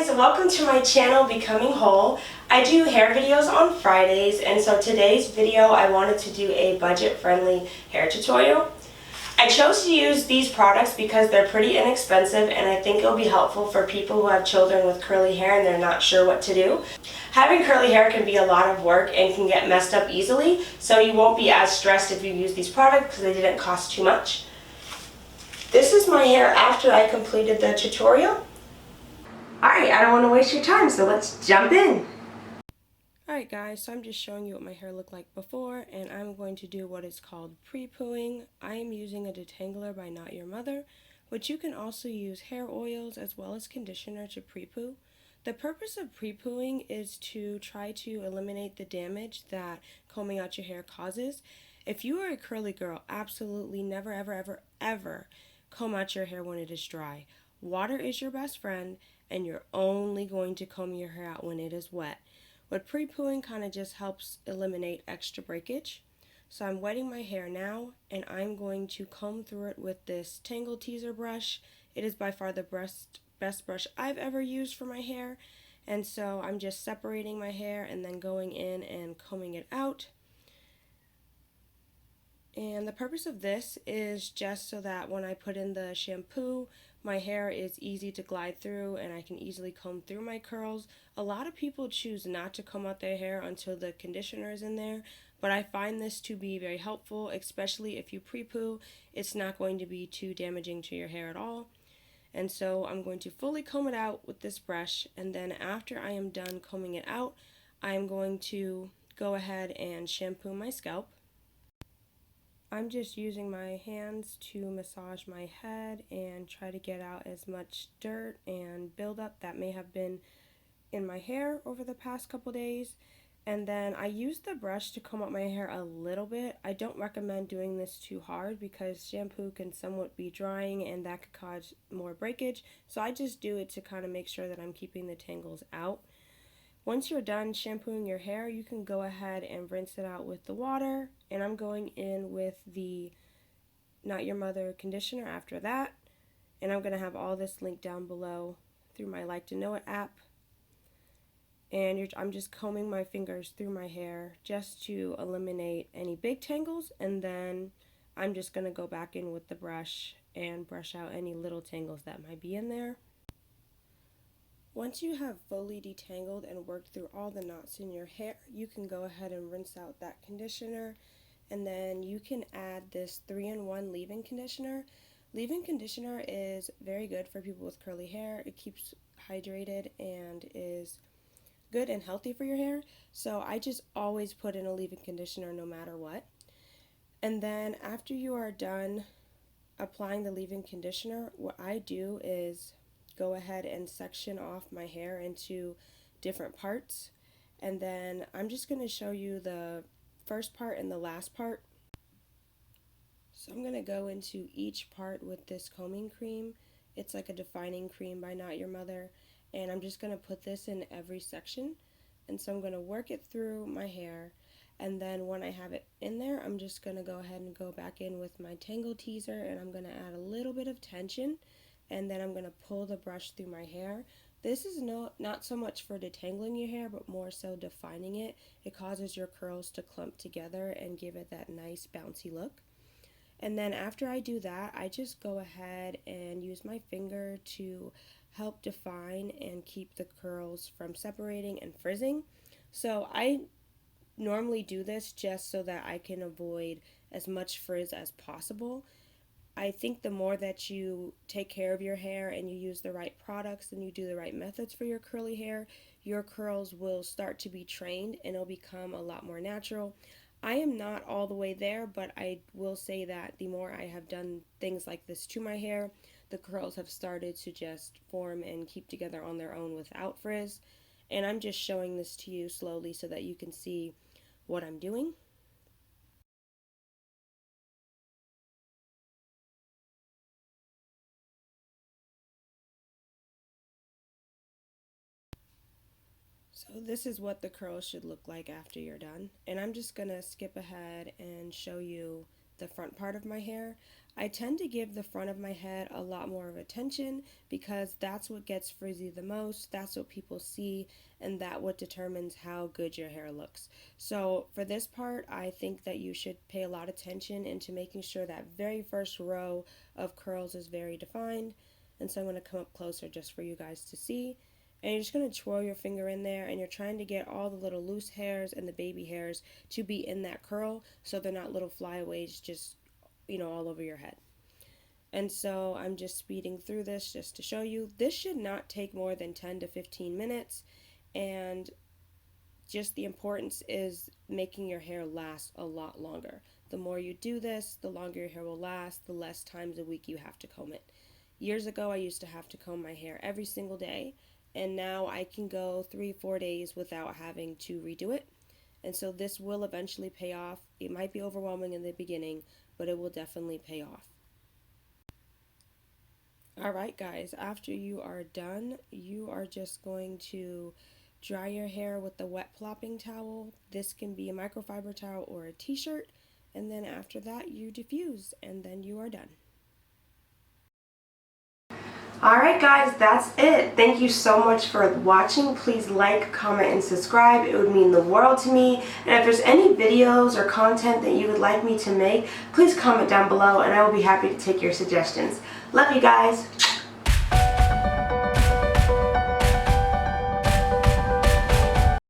guys, welcome to my channel Becoming Whole. I do hair videos on Fridays, and so today's video I wanted to do a budget-friendly hair tutorial. I chose to use these products because they're pretty inexpensive and I think it'll be helpful for people who have children with curly hair and they're not sure what to do. Having curly hair can be a lot of work and can get messed up easily, so you won't be as stressed if you use these products because they didn't cost too much. This is my hair after I completed the tutorial. Alright, I don't want to waste your time, so let's jump in. Alright guys, so I'm just showing you what my hair looked like before, and I'm going to do what is called pre-pooing. I am using a detangler by Not Your Mother, but you can also use hair oils as well as conditioner to pre-poo. The purpose of pre-pooing is to try to eliminate the damage that combing out your hair causes. If you are a curly girl, absolutely never ever comb out your hair when it is dry. Water is your best friend, and you're only going to comb your hair out when it is wet. But pre-pooing kind of just helps eliminate extra breakage. So I'm wetting my hair now, and I'm going to comb through it with this Tangle Teaser brush. It is by far the best brush I've ever used for my hair. And so I'm just separating my hair and then going in and combing it out. And the purpose of this is just so that when I put in the shampoo, my hair is easy to glide through and I can easily comb through my curls. A lot of people choose not to comb out their hair until the conditioner is in there, but I find this to be very helpful, especially if you pre-poo. It's not going to be too damaging to your hair at all. And so I'm going to fully comb it out with this brush, and then after I am done combing it out, I'm going to go ahead and shampoo my scalp. I'm just using my hands to massage my head and try to get out as much dirt and buildup that may have been in my hair over the past couple days. And then I use the brush to comb out my hair a little bit. I don't recommend doing this too hard because shampoo can somewhat be drying and that could cause more breakage. So I just do it to kind of make sure that I'm keeping the tangles out. Once you're done shampooing your hair, you can go ahead and rinse it out with the water, and I'm going in with the Not Your Mother conditioner after that, and I'm going to have all this linked down below through my LIKETOKNOWIT app. And I'm just combing my fingers through my hair just to eliminate any big tangles, and then I'm just going to go back in with the brush and brush out any little tangles that might be in there. Once you have fully detangled and worked through all the knots in your hair, you can go ahead and rinse out that conditioner, and then you can add this 3-in-1 leave-in conditioner. Leave-in conditioner is very good for people with curly hair. It keeps hydrated and is good and healthy for your hair. So I just always put in a leave-in conditioner no matter what. And then after you are done applying the leave-in conditioner, what I do is go ahead and section off my hair into different parts, and then I'm just going to show you the first part and the last part. So I'm going to go into each part with this combing cream. It's like a defining cream by Not Your Mother, and I'm just going to put this in every section, and so I'm going to work it through my hair, and then when I have it in there, I'm just going to go ahead and go back in with my Tangle Teaser, and I'm going to add a little bit of tension, and then I'm going to pull the brush through my hair. This is not so much for detangling your hair, but more so defining it. It causes your curls to clump together and give it that nice bouncy look. And then after I do that, I just go ahead and use my finger to help define and keep the curls from separating and frizzing. So I normally do this just so that I can avoid as much frizz as possible. I think the more that you take care of your hair and you use the right products and you do the right methods for your curly hair, your curls will start to be trained and it'll become a lot more natural. I am not all the way there, but I will say that the more I have done things like this to my hair, the curls have started to just form and keep together on their own without frizz. And I'm just showing this to you slowly so that you can see what I'm doing. So this is what the curls should look like after you're done. And I'm just going to skip ahead and show you the front part of my hair. I tend to give the front of my head a lot more of attention because that's what gets frizzy the most, that's what people see, and that what determines how good your hair looks. So for this part, I think that you should pay a lot of attention into making sure that very first row of curls is very defined. And so I'm going to come up closer just for you guys to see. And you're just going to twirl your finger in there, and you're trying to get all the little loose hairs and the baby hairs to be in that curl so they're not little flyaways just, all over your head. And so I'm just speeding through this just to show you. This should not take more than 10 to 15 minutes, and just the importance is making your hair last a lot longer. The more you do this, the longer your hair will last, the less times a week you have to comb it. Years ago, I used to have to comb my hair every single day, and now I can go 3-4 days without having to redo it. And so this will eventually pay off. It might be overwhelming in the beginning, but it will definitely pay off. Alright guys, after you are done, you are just going to dry your hair with the wet plopping towel. This can be a microfiber towel or a t-shirt, and then after that you diffuse, and then you are done. Alright guys, that's it. Thank you so much for watching. Please like, comment, and subscribe. It would mean the world to me. And if there's any videos or content that you would like me to make, please comment down below and I will be happy to take your suggestions. Love you guys.